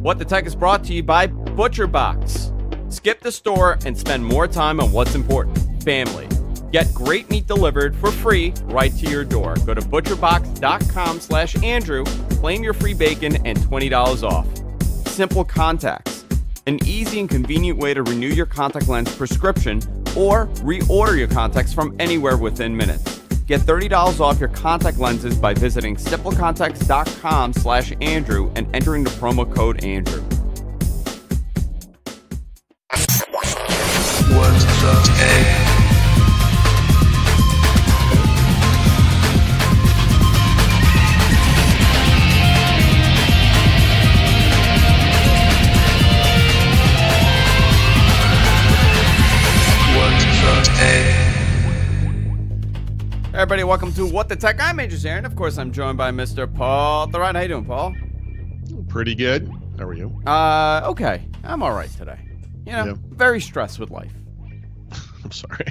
What the Tech is brought to you by ButcherBox. Skip the store and spend more time on what's important, family. Get great meat delivered for free right to your door. Go to butcherbox.com/Andrew, claim your free bacon and $20 off. Simple Contacts, an easy and convenient way to renew your contact lens prescription or reorder your contacts from anywhere within minutes. Get $30 off your contact lenses by visiting simplecontacts.com/Andrew and entering the promo code Andrew. What's the Tech? Hey everybody, welcome to What the Tech. I'm Major Zarian. Of course, I'm joined by Mr. Paul Thurrott. How you doing, Paul? Pretty good. How are you? Okay. I'm all right today. You know, very stressed with life. I'm sorry.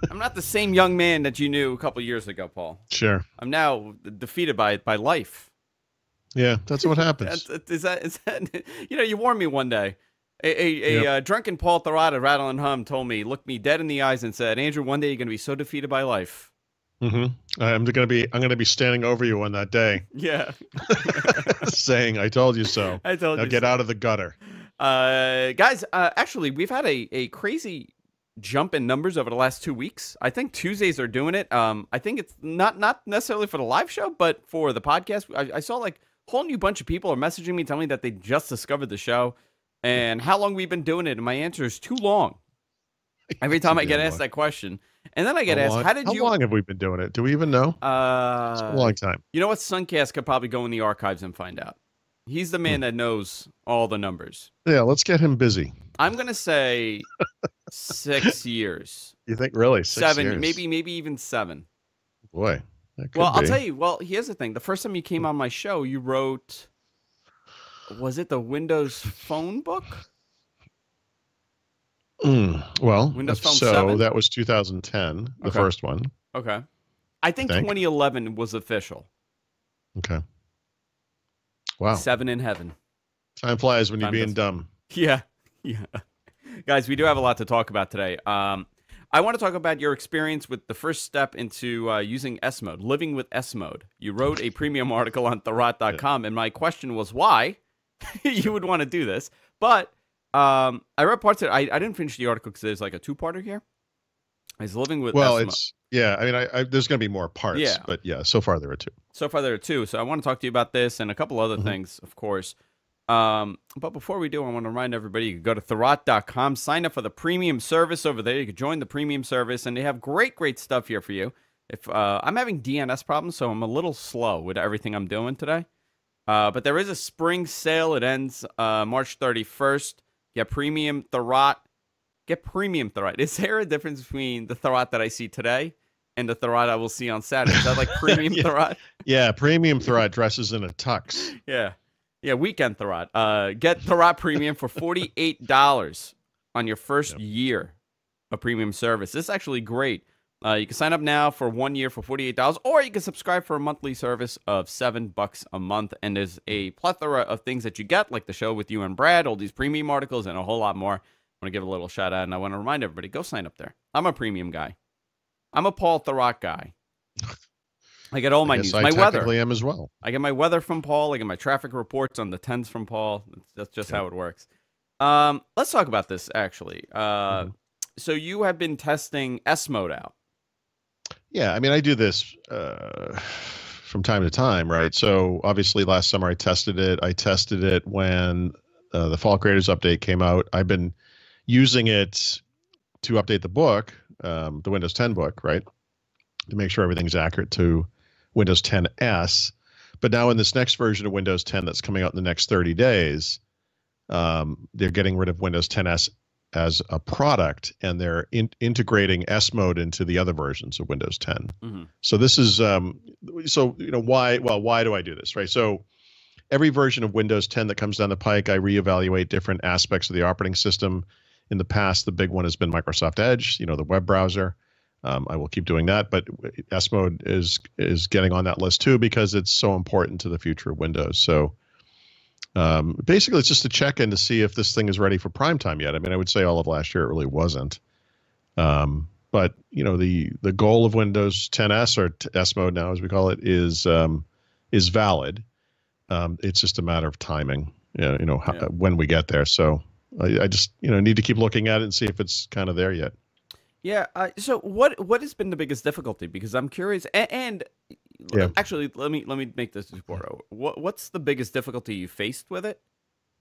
I'm not the same young man that you knew a couple years ago, Paul. Sure. I'm now defeated by life. Yeah, that's what happens. Is that you know, you warned me one day. A drunken Paul Thurrott at Rattle and Hum told me, looked me dead in the eyes and said, Andrew, one day you're going to be so defeated by life. Mm-hmm. I'm gonna be standing over you on that day. Yeah. Saying, I told you so. I told now you get so. out of the gutter. Guys, actually, we've had a crazy jump in numbers over the last 2 weeks. I think Tuesdays are doing it. I think it's not necessarily for the live show, but for the podcast. I saw like a whole new bunch of people are messaging me, telling me that they just discovered the show and how long we've been doing it. And my answer is too long. Every time I get asked that question. And then I get asked, how long have we been doing it? Do we even know? It's a long time. You know what? Suncast could probably go in the archives and find out. He's the man that knows all the numbers. Yeah, let's get him busy. I'm going to say 6 years. You think really? 7 years? Maybe even 7. Boy, that could well, be. I'll tell you. Well, here's the thing. The first time you came on my show, you wrote, was it the Windows Phone book? Well, Windows Phone so 7? that was 2010, the first one. Okay. I think 2011 was official. Okay. Wow. 7 in heaven. Time flies when you're being dumb. Yeah. Yeah. Guys, we do have a lot to talk about today. I want to talk about your experience with the first step into using S mode, living with S mode. You wrote a premium article on Thurrott.com, and my question was why you would want to do this. But I read parts of it. I didn't finish the article because there's like a two-parter here. I was living with S mode. Yeah, I mean, there's going to be more parts, but yeah, so far there are two. So I want to talk to you about this and a couple other things, of course. But before we do, I want to remind everybody, you can go to Thurrott.com, sign up for the premium service over there. You can join the premium service, and they have great stuff here for you. If I'm having DNS problems, so I'm a little slow with everything I'm doing today. But there is a spring sale. It ends March 31st. Get premium Thurrott. Get premium Thurrott. Is there a difference between the Thurrott that I see today and the Thurrott I will see on Saturday? Is that like premium Thurrott? Yeah, premium Thurrott dresses in a tux. Yeah, weekend Thurrott. Get Thurrott Premium for $48 on your first year of premium service. This is actually great. You can sign up now for 1 year for $48, or you can subscribe for a monthly service of $7 a month. And there's a plethora of things that you get, like the show with you and Brad, all these premium articles, and a whole lot more. I want to give a little shout out, and I want to remind everybody, go sign up there. I'm a premium guy. I'm a Paul Thurrott guy. I get all my news. My weather. I am as well. I get my weather from Paul. I get my traffic reports on the 10s from Paul. That's just how it works. Let's talk about this, actually. So you have been testing S mode out. Yeah, I mean, I do this from time to time, right? So obviously last summer I tested it. I tested it when the Fall Creators Update came out. I've been using it to update the book, the Windows 10 book, right? To make sure everything's accurate to Windows 10 S. But now in this next version of Windows 10 that's coming out in the next 30 days, they're getting rid of Windows 10 S as a product, and they're integrating S mode into the other versions of Windows 10. So this is, why do I do this, right? So every version of Windows 10 that comes down the pike, I reevaluate different aspects of the operating system. In the past, the big one has been Microsoft Edge, the web browser. I will keep doing that, but S mode is getting on that list too because it's so important to the future of Windows. So Basically, it's just a check-in to see if this thing is ready for prime time yet. I mean, I would say all of last year it really wasn't. But the goal of Windows 10s or S mode now, as we call it, is valid. It's just a matter of timing. When we get there. So I just need to keep looking at it and see if it's kind of there yet. Yeah. So what has been the biggest difficulty? Because I'm curious. And actually, let me make this before. What's the biggest difficulty you faced with it?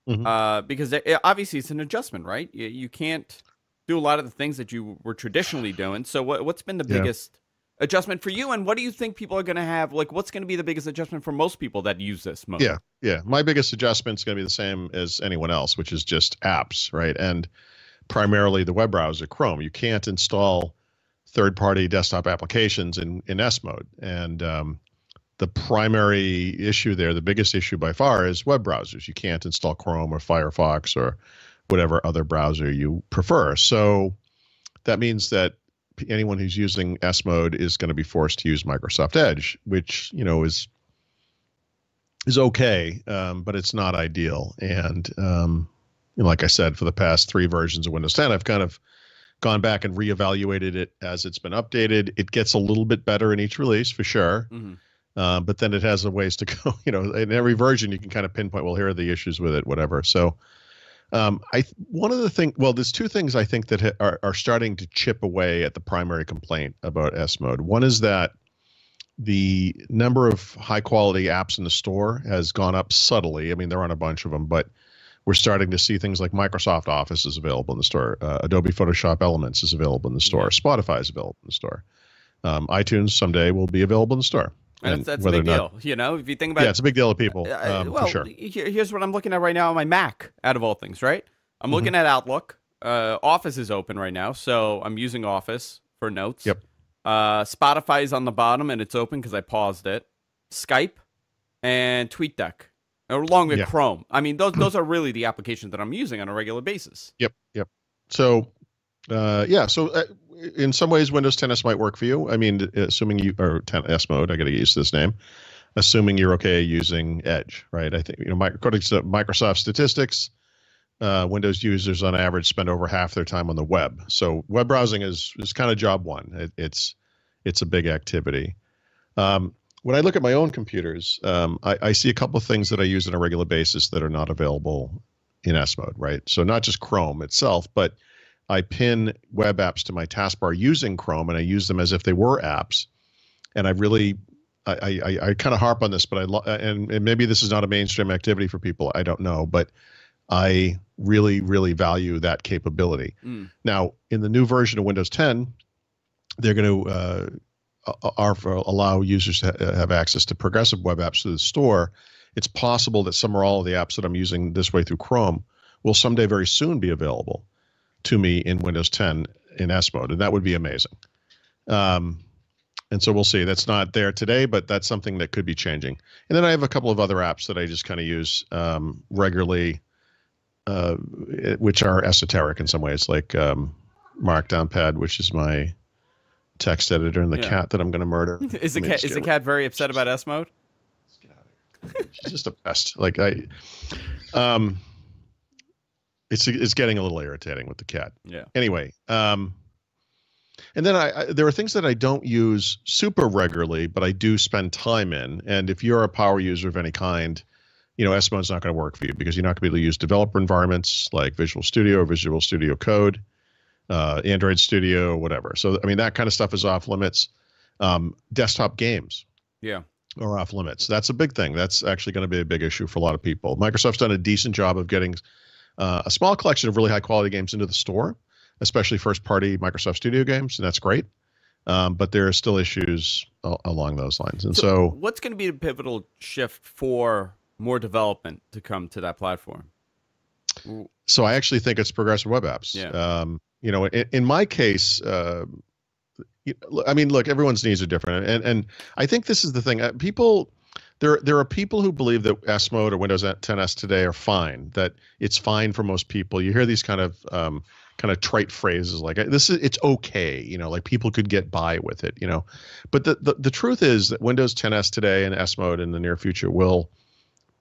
Because obviously it's an adjustment, right? You can't do a lot of the things that you were traditionally doing. So what's been the biggest adjustment for you? And what do you think people are going to have? Like, what's going to be the biggest adjustment for most people that use this mode? Yeah. My biggest adjustment is going to be the same as anyone else, which is just apps, right? And primarily the web browser, Chrome. You can't install third-party desktop applications in S mode. And the primary issue there, the biggest issue by far, is web browsers. You can't install Chrome or Firefox or whatever other browser you prefer. So that means that anyone who's using S mode is going to be forced to use Microsoft Edge, which is okay, but it's not ideal. And like I said, for the past 3 versions of Windows 10, I've kind of gone back and reevaluated it as it's been updated. It gets a little bit better in each release, for sure. But then it has a ways to go. In every version, you can kind of pinpoint, well, here are the issues with it, whatever. So one of the things, well, there's 2 things I think that are starting to chip away at the primary complaint about S mode. One is that the number of high quality apps in the store has gone up subtly. I mean, there aren't a bunch of them, but we're starting to see things like Microsoft Office is available in the store. Adobe Photoshop Elements is available in the store. Spotify is available in the store. iTunes someday will be available in the store. And that's a big deal. If you think about it. Yeah, it's a big deal to people, for sure. Here's what I'm looking at right now on my Mac, out of all things, right? I'm looking at Outlook. Office is open right now, so I'm using Office for notes. Yep. Spotify is on the bottom, and it's open because I paused it. Skype and TweetDeck, along with Chrome. I mean, those are really the applications that I'm using on a regular basis. Yep. So, in some ways, Windows 10s might work for you. I mean, assuming you are 10s mode, I got to get used to this name. Assuming you're okay using Edge, right? I think according to Microsoft statistics, Windows users on average spend over half their time on the web. So web browsing is kind of job one. It's a big activity. When I look at my own computers, I see a couple of things that I use on a regular basis that are not available in S mode, right? So not just Chrome itself, but I pin web apps to my taskbar using Chrome, and I use them as if they were apps. And I kind of harp on this, but and maybe this is not a mainstream activity for people. I don't know, but I really, really value that capability. Now, in the new version of Windows 10, they're going to allow users to have access to progressive web apps through the store. It's possible that some or all of the apps that I'm using this way through Chrome will someday very soon be available to me in Windows 10 in S mode, and that would be amazing. And so we'll see. That's not there today, but that's something that could be changing. And then I have a couple of other apps that I just kind of use regularly, which are esoteric in some ways, like Markdown Pad, which is my text editor, and the cat that I'm going to murder. Is the cat very upset about S mode? Let's get out of here. She's just a pest. Like it's getting a little irritating with the cat. Yeah. Anyway, and then there are things that I don't use super regularly, but I do spend time in. And if you're a power user of any kind, S mode's not going to work for you because you're not going to be able to use developer environments like Visual Studio or Visual Studio Code, Android Studio, whatever. So, I mean, that kind of stuff is off limits. Desktop games are off limits. That's a big thing. That's actually going to be a big issue for a lot of people. Microsoft's done a decent job of getting a small collection of really high quality games into the store, especially first party Microsoft Studio games, and that's great. But there are still issues along those lines. And so what's going to be the pivotal shift for more development to come to that platform? So I actually think it's progressive web apps. In my case, I mean, look, everyone's needs are different. And I think this is the thing. There are people who believe that S mode or Windows 10s today are fine, that it's fine for most people. You hear these kind of trite phrases like it's okay, like people could get by with it, But the truth is that Windows 10s today and S mode in the near future will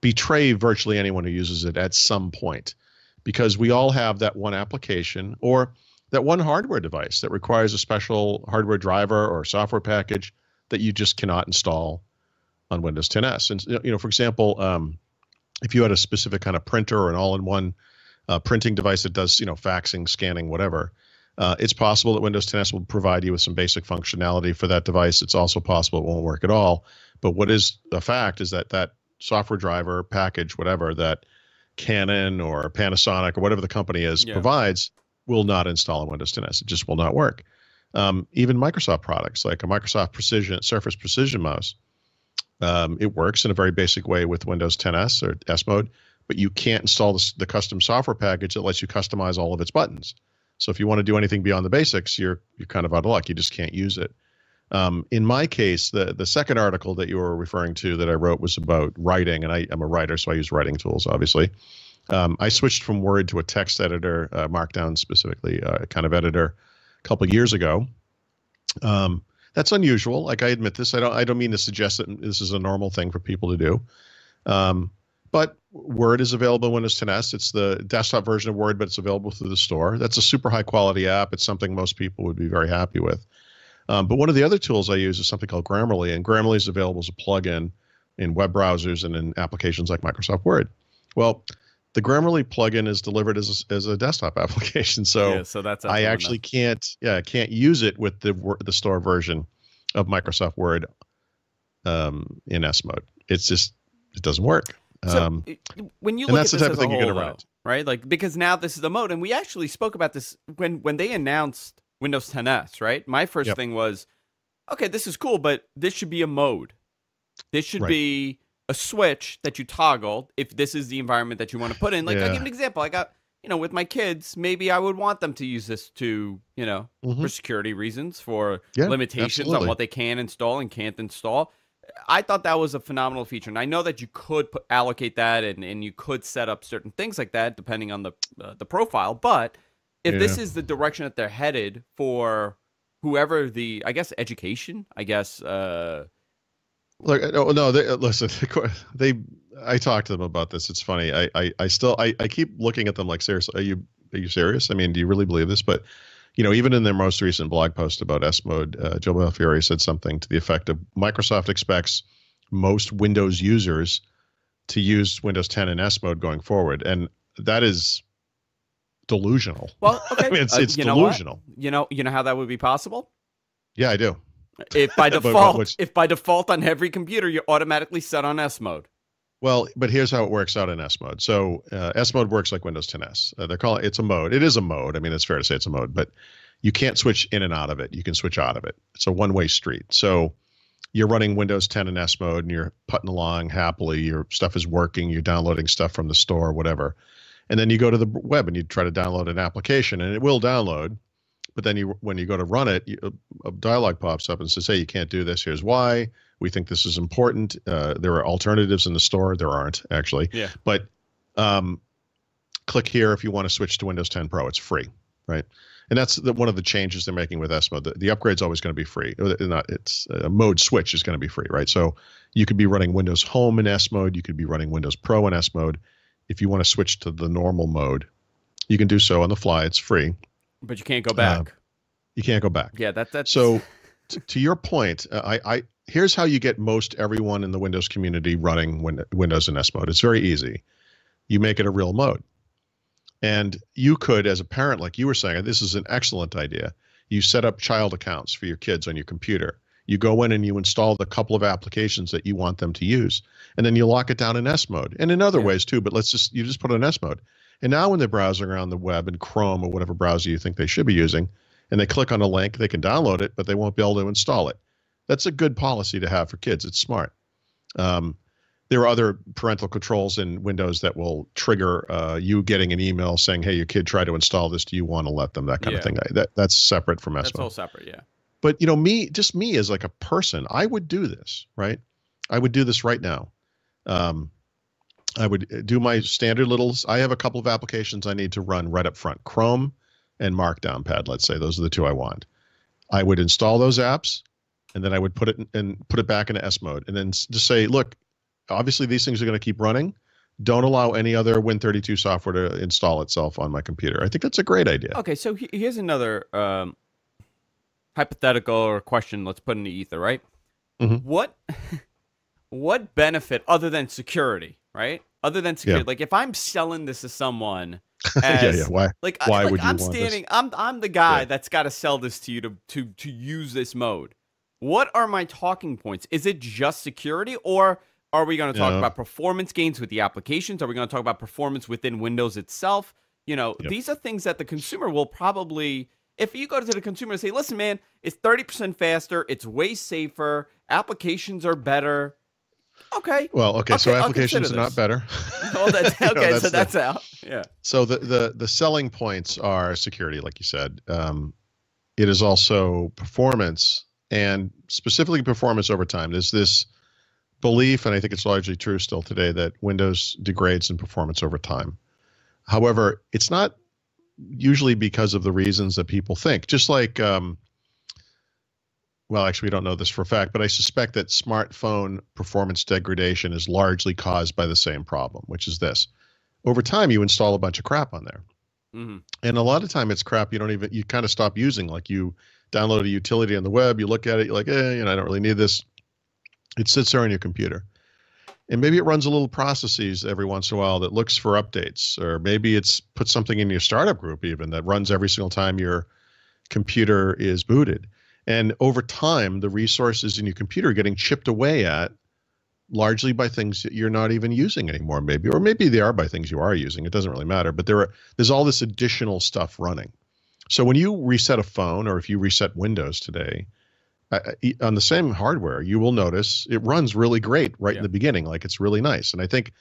betray virtually anyone who uses it at some point, because we all have that one application or that one hardware device that requires a special hardware driver or software package that you just cannot install on Windows 10s. And for example, if you had a specific kind of printer or an all-in-one printing device that does faxing, scanning, whatever, it's possible that Windows 10s will provide you with some basic functionality for that device. It's also possible it won't work at all. But what is a fact is that that software driver, package, whatever, that Canon or Panasonic or whatever the company is provides will not install on Windows 10s. It just will not work. Even Microsoft products like a Microsoft Surface Precision mouse, it works in a very basic way with Windows 10s or S mode, but you can't install the custom software package that lets you customize all of its buttons. So if you want to do anything beyond the basics, you're kind of out of luck. You just can't use it. In my case, the second article that you were referring to that I wrote was about writing, and I'm a writer, so I use writing tools, obviously. I switched from Word to a text editor, Markdown specifically, kind of editor, a couple of years ago. That's unusual. Like, I admit this. I don't mean to suggest that this is a normal thing for people to do. But Word is available in Windows 10s. It's the desktop version of Word, but it's available through the store. That's a super high quality app. It's something most people would be very happy with. But one of the other tools I use is something called Grammarly, and Grammarly is available as a plugin in web browsers and in applications like Microsoft Word. Well, the Grammarly plugin is delivered as a desktop application, so that's I actually can't use it with the store version of Microsoft Word in S mode. It doesn't work. So when you look at this as a whole, though, right? Like, because now this is the mode, and we actually spoke about this when they announced Windows 10s, right? My first thing was, okay, this is cool, but this should be a mode. This should be a switch that you toggle if this is the environment that you want to put in. Like, I'll give an example. I got, with my kids, maybe I would want them to use this to, for security reasons, for limitations on what they can install and can't install. I thought that was a phenomenal feature. And I know that you could allocate that and you could set up certain things like that depending on the profile. But if this is the direction that they're headed for whoever I guess, education, I guess. Look, no, listen, I talked to them about this. It's funny. I keep looking at them like, seriously, are you serious? I mean, do you really believe this? But, even in their most recent blog post about S mode, Joe Belfiore said something to the effect of Microsoft expects most Windows users to use Windows 10 in S mode going forward. And that is delusional. Well, okay. I mean, it's delusional. You know how that would be possible? Yeah, I do. If by default on every computer you're automatically set on S mode. Well, but here's how it works out in S mode. So S mode works like Windows 10s. They're calling it's a mode. It is a mode. I mean, it's fair to say it's a mode, but you can't switch in and out of it. You can switch out of it. It's a one-way street. So you're running Windows 10 in S mode and you're putting along happily. Your stuff is working. You're downloading stuff from the store, whatever. And then you go to the web and you try to download an application, and it will download. But then when you go to run it, a dialog pops up and says, hey, you can't do this. Here's why. We think this is important. There are alternatives in the store. There aren't, actually. Yeah. But click here if you want to switch to Windows 10 Pro. It's free, right? And that's one of the changes they're making with S mode. The upgrade's always going to be free. It's a mode switch is going to be free, right? So you could be running Windows Home in S mode. You could be running Windows Pro in S mode. If you want to switch to the normal mode, you can do so on the fly. It's free. But you can't go back. You can't go back. Yeah, that's so. To your point, here's how you get most everyone in the Windows community running Windows in S mode. It's very easy. You make it a real mode, and you could, as a parent, like you were saying, this is an excellent idea. You set up child accounts for your kids on your computer. You go in and you install the couple of applications that you want them to use, and then you lock it down in S mode, and in other ways too. But you just put it in S mode. And now when they're browsing around the web in Chrome or whatever browser you think they should be using, and they click on a link, they can download it, but they won't be able to install it. That's a good policy to have for kids. It's smart. There are other parental controls in Windows that will trigger you getting an email saying, hey, your kid tried to install this. Do you want to let them? That kind of thing. That's separate from S mode. That's all separate, yeah. But, me as like a person, I would do this, right? I would do this right now. I would do my standard I have a couple of applications I need to run right up front. Chrome and Markdown Pad, let's say. Those are the two I want. I would install those apps, and then I would put it back into S mode, and then just say, look, obviously these things are going to keep running. Don't allow any other Win32 software to install itself on my computer. I think that's a great idea. Okay, so here's another hypothetical or question. Let's put in the ether, right? Mm-hmm. What benefit other than security, right? Other than security, Yeah. like if I'm selling this to someone, as, yeah. Why? Like, Why like would you I'm want standing, this? I'm the guy Yeah. that's got to sell this to you to use this mode. What are my talking points? Is it just security, or are we going to talk about performance gains with the applications? Are we going to talk about performance within Windows itself? Yep. These are things that the consumer will probably, if you go to the consumer and say, listen, man, it's 30% faster, it's way safer, applications are better. Okay. Well, okay, so applications are not better. Oh, that's okay. So that's out. Yeah. So the selling points are security, like you said. It is also performance, and specifically performance over time. There's this belief, and I think it's largely true still today, that Windows degrades in performance over time. However, it's not usually because of the reasons that people think. Just like, well, actually, we don't know this for a fact, but I suspect that smartphone performance degradation is largely caused by the same problem, which is this. Over time, you install a bunch of crap on there. Mm-hmm. And a lot of time it's crap you kind of stop using. Like you download a utility on the web, you look at it, you're like, I don't really need this. It sits there on your computer. And maybe it runs a little processes every once in a while that looks for updates, or maybe it's put something in your startup group even that runs every single time your computer is booted. And over time, the resources in your computer are getting chipped away at largely by things that you're not even using anymore, maybe, or maybe they are by things you are using. It doesn't really matter, but there's all this additional stuff running. So when you reset a phone, or if you reset Windows today, on the same hardware, you will notice it runs really great in the beginning. Like it's really nice. And I think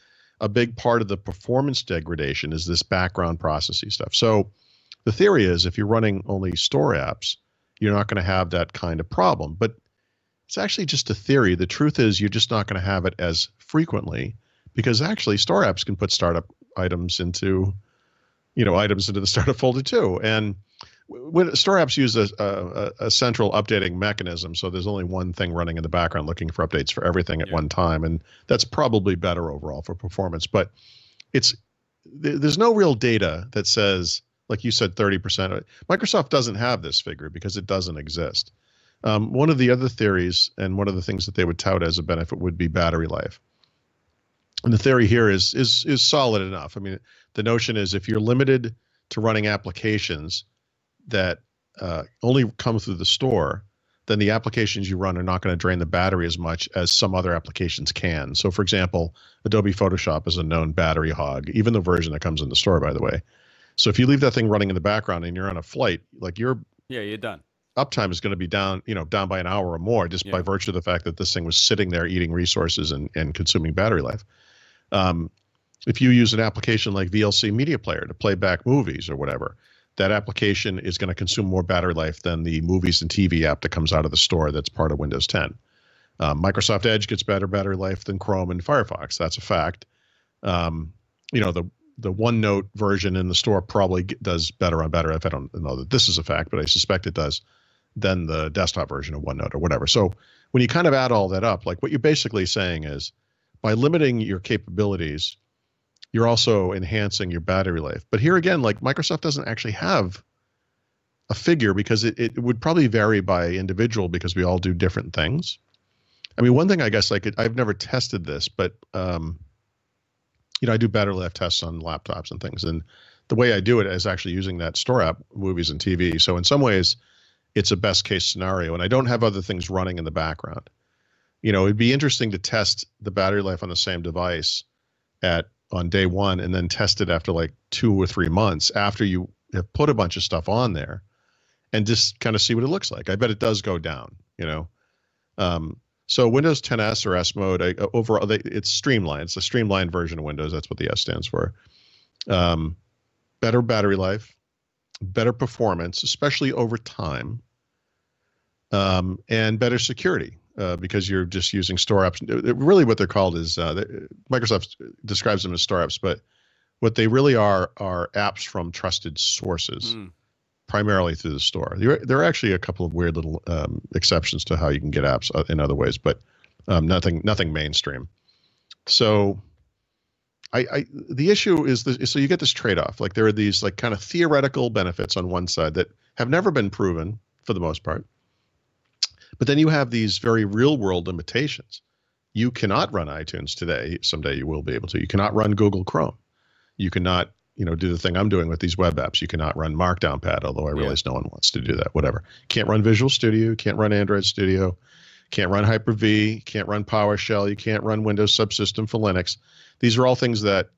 a big part of the performance degradation is this background processing stuff. So the theory is if you're running only store apps, you're not going to have that kind of problem. But it's actually just a theory. The truth is you're just not going to have it as frequently, because actually store apps can put startup items into the startup folder too. And when store apps use a central updating mechanism, so there's only one thing running in the background looking for updates for everything at one time, and that's probably better overall for performance. But there's no real data that says, like you said, 30%. Microsoft doesn't have this figure because it doesn't exist. One of the other theories, and one of the things that they would tout as a benefit, would be battery life. And the theory here is solid enough. I mean, the notion is if you're limited to running applications that only come through the store, then the applications you run are not going to drain the battery as much as some other applications can. So, for example, Adobe Photoshop is a known battery hog, even the version that comes in the store, by the way. So if you leave that thing running in the background and you're on a flight, like you're done. Uptime is going to be down by an hour or more, just by virtue of the fact that this thing was sitting there eating resources and consuming battery life. If you use an application like VLC Media Player to play back movies or whatever, that application is going to consume more battery life than the movies and TV app that comes out of the store that's part of Windows 10. Microsoft Edge gets better battery life than Chrome and Firefox. That's a fact. The OneNote version in the store probably does better on battery life. I don't know that this is a fact, but I suspect it does, than the desktop version of OneNote or whatever. So when you kind of add all that up, like what you're basically saying is by limiting your capabilities, you're also enhancing your battery life. But here again, like Microsoft doesn't actually have a figure because it would probably vary by individual because we all do different things. I mean, one thing I guess I've never tested this, but I do battery life tests on laptops and things. And the way I do it is actually using that store app, movies and TV. So in some ways, it's a best case scenario. And I don't have other things running in the background. It'd be interesting to test the battery life on the same device on day one and then test it after like 2 or 3 months after you have put a bunch of stuff on there and just kind of see what it looks like. I bet it does go down, So Windows 10S or S mode, overall, it's streamlined. It's a streamlined version of Windows. That's what the S stands for. Better battery life, better performance, especially over time, and better security because you're just using store apps. Really what they're called is, Microsoft describes them as store apps, but what they really are apps from trusted sources. Primarily through the store. There are actually a couple of weird little exceptions to how you can get apps in other ways, but nothing mainstream. So the issue is this, so you get this trade-off. Like there are these like kind of theoretical benefits on one side that have never been proven for the most part. But then you have these very real world limitations. You cannot run iTunes today. Someday you will be able to. You cannot run Google Chrome. You cannot, do the thing I'm doing with these web apps. You cannot run Markdown Pad, although I realize no one wants to do that. Whatever. Can't run Visual Studio. Can't run Android Studio. Can't run Hyper-V. Can't run PowerShell. You can't run Windows Subsystem for Linux. These are all things that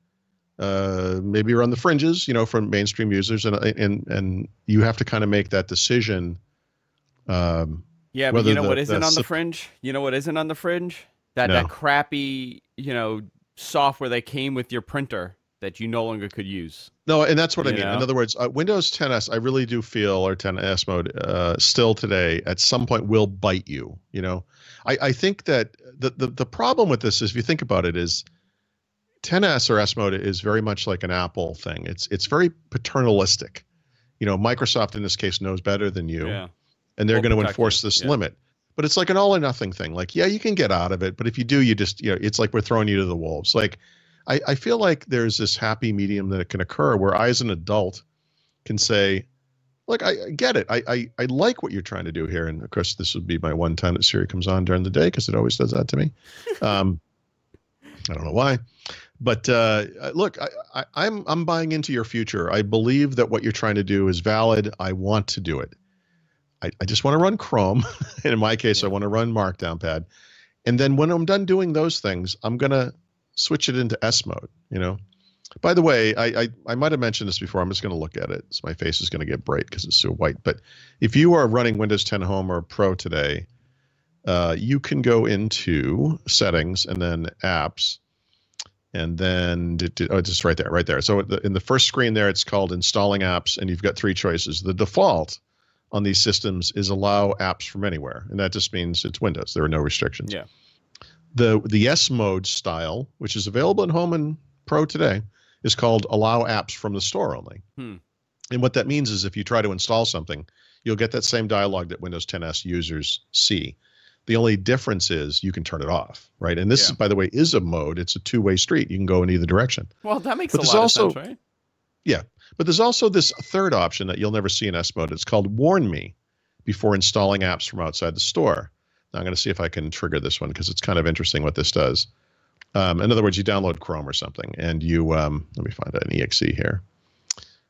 maybe are on the fringes, from mainstream users, and you have to kind of make that decision. Yeah, but what isn't on the fringe? You know what isn't on the fringe? That crappy, software that came with your printer that you no longer could use. No, and that's what I mean. In other words, Windows 10s, I really do feel, or 10s mode, still today, at some point will bite you. I think that the problem with this is, if you think about it, is 10s or S mode is very much like an Apple thing. It's very paternalistic. Microsoft in this case knows better than you. Yeah. And they're going to enforce this limit. But it's like an all or nothing thing. Like, yeah, you can get out of it, but if you do, you just, it's like we're throwing you to the wolves. Like, I feel like there's this happy medium that can occur where I, as an adult, can say, look, I get it. I like what you're trying to do here. And of course, this would be my one time that Siri comes on during the day, because it always does that to me. I don't know why. But look, I'm buying into your future. I believe that what you're trying to do is valid. I want to do it. I just want to run Chrome. And in my case, I want to run Markdown Pad. And then when I'm done doing those things, I'm going to switch it into S mode, By the way, I might have mentioned this before. I'm just going to look at it. So my face is going to get bright because it's so white. But if you are running Windows 10 Home or Pro today, you can go into Settings and then Apps. And then, just right there. So in the first screen there, it's called Installing Apps, and you've got three choices. The default on these systems is allow apps from anywhere, and that just means it's Windows. There are no restrictions. Yeah. The S mode style, which is available in Home and Pro today, is called allow apps from the store only. And what that means is if you try to install something, you'll get that same dialog that Windows 10s users see. The only difference is you can turn it off, right? And this, by the way, is a mode. It's a two-way street. You can go in either direction. Well, that makes a lot of sense, right? Yeah. But there's also this third option that you'll never see in S mode. It's called Warn Me before installing apps from outside the store. Now I'm going to see if I can trigger this one, because it's kind of interesting what this does. In other words, you download Chrome or something, and you, let me find an exe here.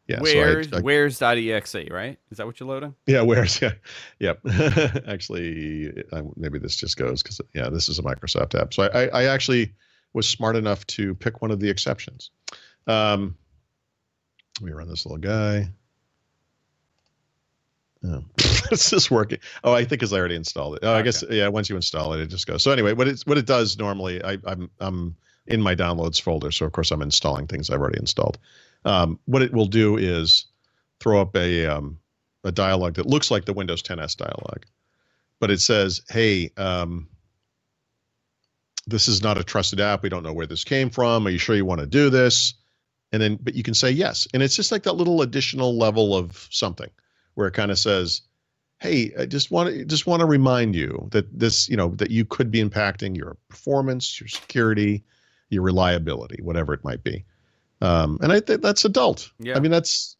Yeah, where's.exe, right? Is that what you're loading? Yeah, where's, yeah. Yep. Actually, maybe this just goes because, this is a Microsoft app. So I actually was smart enough to pick one of the exceptions. Let me run this little guy. Oh, this is working. Oh, I think because I already installed it. Oh, okay. I guess, once you install it, it just goes. So anyway, what it does normally, I'm in my downloads folder. So of course I'm installing things I've already installed. What it will do is throw up a dialog that looks like the Windows 10s dialog, but it says, hey, this is not a trusted app. We don't know where this came from. Are you sure you want to do this? And then, but you can say yes. And it's just like that little additional level of something where it kind of says, hey, I just want to remind you that this, that you could be impacting your performance, your security, your reliability, whatever it might be. And I think that's adult. Yeah. I mean, that's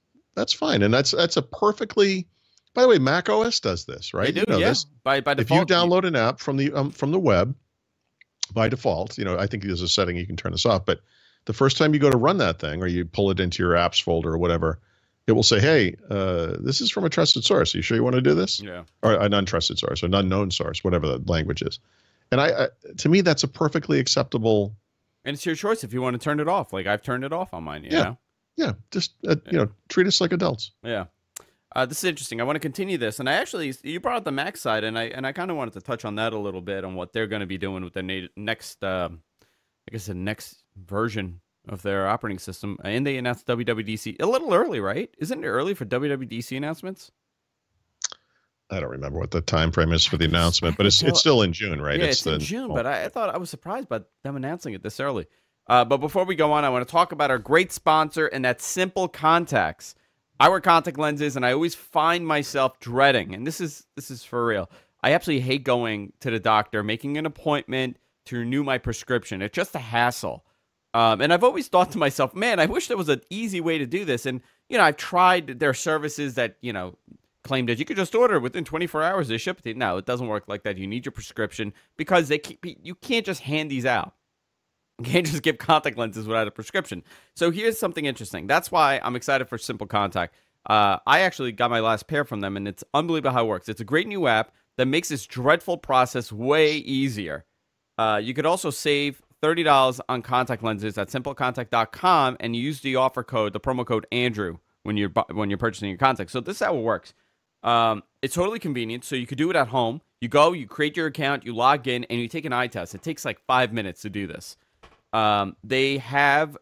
fine. And that's a perfectly, by the way, Mac OS does this, right? They do, this. By default. If you download an app from the web, by default, I think there's a setting you can turn this off, but the first time you go to run that thing, or you pull it into your apps folder or whatever, it will say, hey, this is from a trusted source. Are you sure you want to do this? Yeah. Or an untrusted source, or an unknown source, whatever the language is. And to me, that's a perfectly acceptable. And it's your choice if you want to turn it off. Like I've turned it off on mine, you know? Yeah. Just, treat us like adults. Yeah. This is interesting. I want to continue this. And you brought up the Mac side, and I kind of wanted to touch on that a little bit, on what they're going to be doing with the next, the next version of their operating system. And they announced WWDC a little early, right? Isn't it early for WWDC announcements? I don't remember what the time frame is for the announcement, but it's still in June, right? Yeah, it's in June, but I thought, I was surprised by them announcing it this early. But before we go on, I want to talk about our great sponsor, and that's Simple Contacts. I wear contact lenses, and I always find myself dreading, and this is for real. I absolutely hate going to the doctor, making an appointment to renew my prescription. It's just a hassle. And I've always thought to myself, man, I wish there was an easy way to do this. And, I've tried their services that, claim that you could just order within 24 hours. They ship it to you. No, it doesn't work like that. You need your prescription because you can't just hand these out. You can't just give contact lenses without a prescription. So here's something interesting. That's why I'm excited for Simple Contact. I actually got my last pair from them, and it's unbelievable how it works. It's a great new app that makes this dreadful process way easier. You could also save $30 on contact lenses at simplecontact.com and use the offer code, the promo code Andrew, when you're purchasing your contacts. So this is how it works. It's totally convenient. So you could do it at home. You go, you create your account, you log in, and you take an eye test. It takes like 5 minutes to do this. They have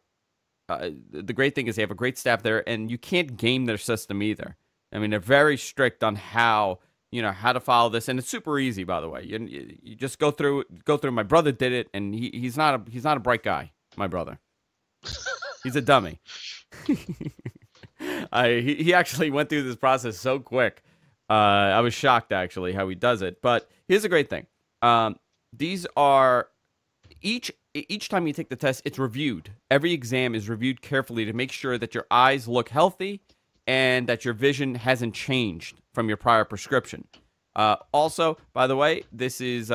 the great thing is they have a great staff there, and you can't game their system either. I mean, they're very strict on how to follow this, and it's super easy. By the way, you just go through. My brother did it, and he's not a bright guy. My brother, he's a dummy. He actually went through this process so quick. I was shocked actually how he does it. But here's the great thing: these are each time you take the test, it's reviewed. Every exam is reviewed carefully to make sure that your eyes look healthy and that your vision hasn't changed from your prior prescription. Also, by the way, this is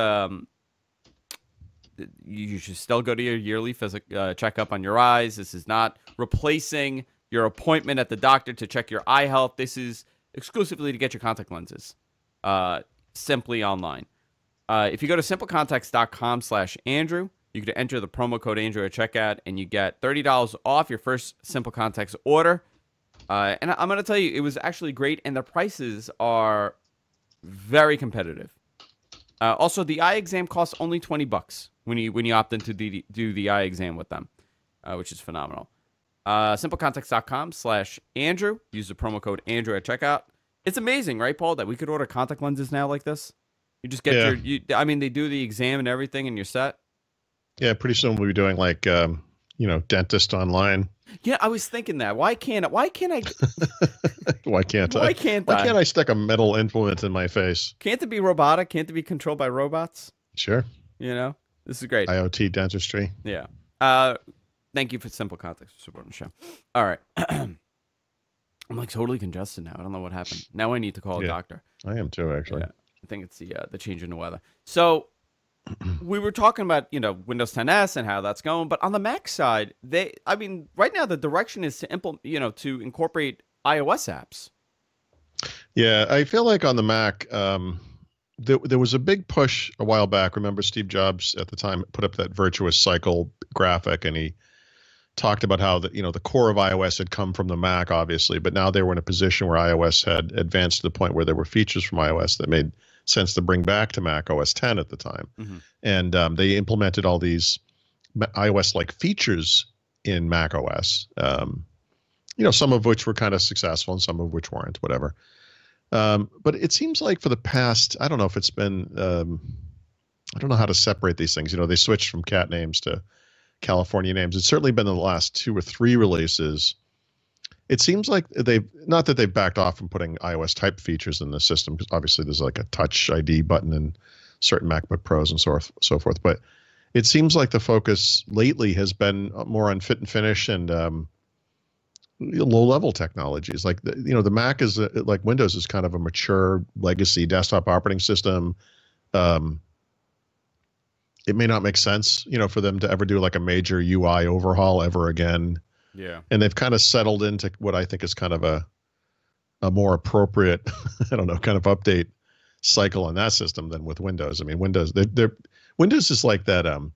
you should still go to your yearly physical checkup on your eyes. This is not replacing your appointment at the doctor to check your eye health. This is exclusively to get your contact lenses simply online. If you go to simplecontacts.com/Andrew, you can enter the promo code Andrew at checkout, and you get $30 off your first Simple Contacts order. And I'm going to tell you, it was actually great, and the prices are very competitive. Also, the eye exam costs only $20 when you opt in to do the eye exam with them, which is phenomenal. Simplecontacts.com/Andrew. Use the promo code Andrew at checkout. It's amazing, right, Paul, that we could order contact lenses now like this? You just get they do the exam and everything, and you're set. Yeah, pretty soon we'll be doing like, dentist online. Yeah, I was thinking that. Why can't I? Why can't Why can't I stick a metal implement in my face? Can't it be robotic? Can't it be controlled by robots? Sure. This is great. IoT dentistry. Yeah. Thank you for Simple Contacts for supporting the show. All right. I'm like totally congested now. I don't know what happened. Now I need to call a doctor. I am too, actually. Yeah. I think it's the change in the weather. So we were talking about, Windows 10s and how that's going, but on the Mac side, right now the direction is to to incorporate iOS apps. Yeah, I feel like on the Mac, there was a big push a while back. Remember, Steve Jobs at the time put up that virtuous cycle graphic, and he talked about how the core of iOS had come from the Mac, obviously, but now they were in a position where iOS had advanced to the point where there were features from iOS that made sense to bring back to Mac OS 10 at the time. Mm-hmm. And they implemented all these iOS-like features in Mac OS, some of which were kind of successful and some of which weren't, whatever. But it seems like for the past, I don't know if it's been, I don't know how to separate these things. They switched from cat names to California names. It's certainly been in the last 2 or 3 releases. It seems like not that they've backed off from putting iOS type features in the system, because obviously there's like a Touch ID button in certain MacBook Pros and so forth. But it seems like the focus lately has been more on fit and finish and low level technologies. Like the Mac is like Windows is kind of a mature legacy desktop operating system. It may not make sense, for them to ever do like a major UI overhaul ever again. Yeah. And they've kind of settled into what I think is kind of a more appropriate, I don't know, kind of update cycle on that system than with Windows. I mean, Windows is like that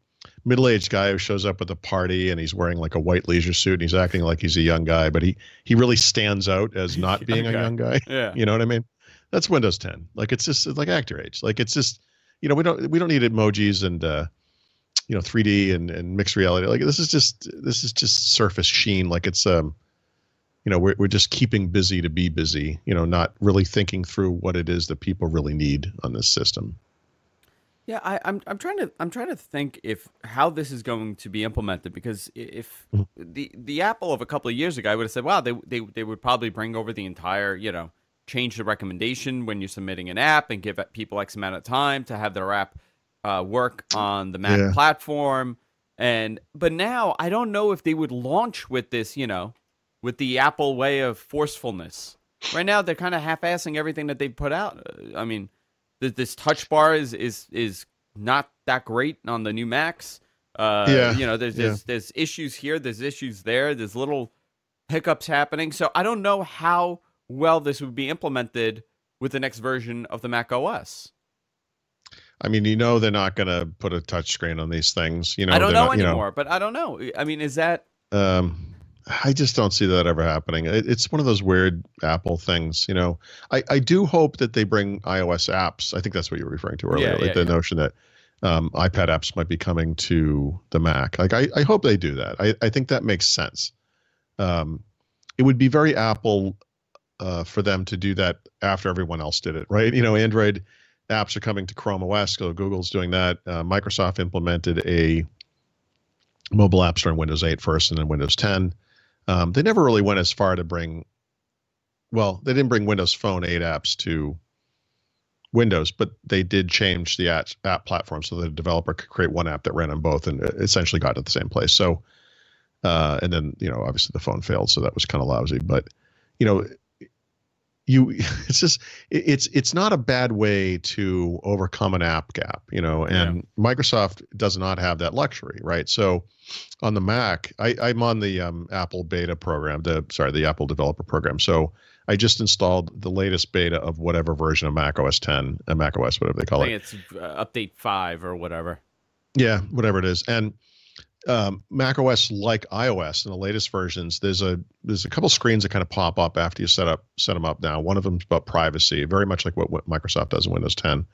middle-aged guy who shows up at the party and he's wearing like a white leisure suit and he's acting like he's a young guy, but he really stands out as not being a young guy. Yeah. You know what I mean? That's Windows 10. Like it's like act your age. Like it's just, we don't need emojis and 3D and mixed reality. Like this is just surface sheen. Like it's we're just keeping busy to be busy, not really thinking through what it is that people really need on this system. Yeah, I'm trying to think how this is going to be implemented, because if the Apple of a couple of years ago, I would have said, wow, they would probably bring over the entire, change the recommendation when you're submitting an app and give people X amount of time to have their app work on the Mac Yeah. platform. But now I don't know if they would launch with this, with the Apple way of forcefulness. Right now they're kind of half-assing everything that they put out. I mean, this touch bar is not that great on the new Macs. There's issues here, there's issues there, there's little hiccups happening. So I don't know how well this would be implemented with the next version of the Mac OS. I mean, they're not going to put a touch screen on these things. I don't know anymore, but I don't know. I mean, is that? I just don't see that ever happening. It's one of those weird Apple things. I do hope that they bring iOS apps. I think that's what you were referring to earlier, the notion that iPad apps might be coming to the Mac. Like, I hope they do that. I think that makes sense. It would be very Apple for them to do that after everyone else did it, right? Android apps are coming to Chrome OS, so Google's doing that. Microsoft implemented a mobile app store in Windows 8 first and then Windows 10. They never really went as far to they didn't bring Windows Phone 8 apps to Windows, but they did change the app platform so that a developer could create one app that ran on both and essentially got to the same place. So, and then, obviously the phone failed, so that was kind of lousy, but, it's not a bad way to overcome an app gap, and Microsoft does not have that luxury, right? So on the Mac, I'm on the Apple beta program, the Apple developer program. So I just installed the latest beta of whatever version of Mac OS 10, Mac OS, whatever they call it. I think it's update 5 or whatever. Yeah, whatever it is. And Mac OS, like iOS in the latest versions, there's a couple screens that kind of pop up after you set them up. Now, one of them is about privacy, very much like what Microsoft does in Windows 10.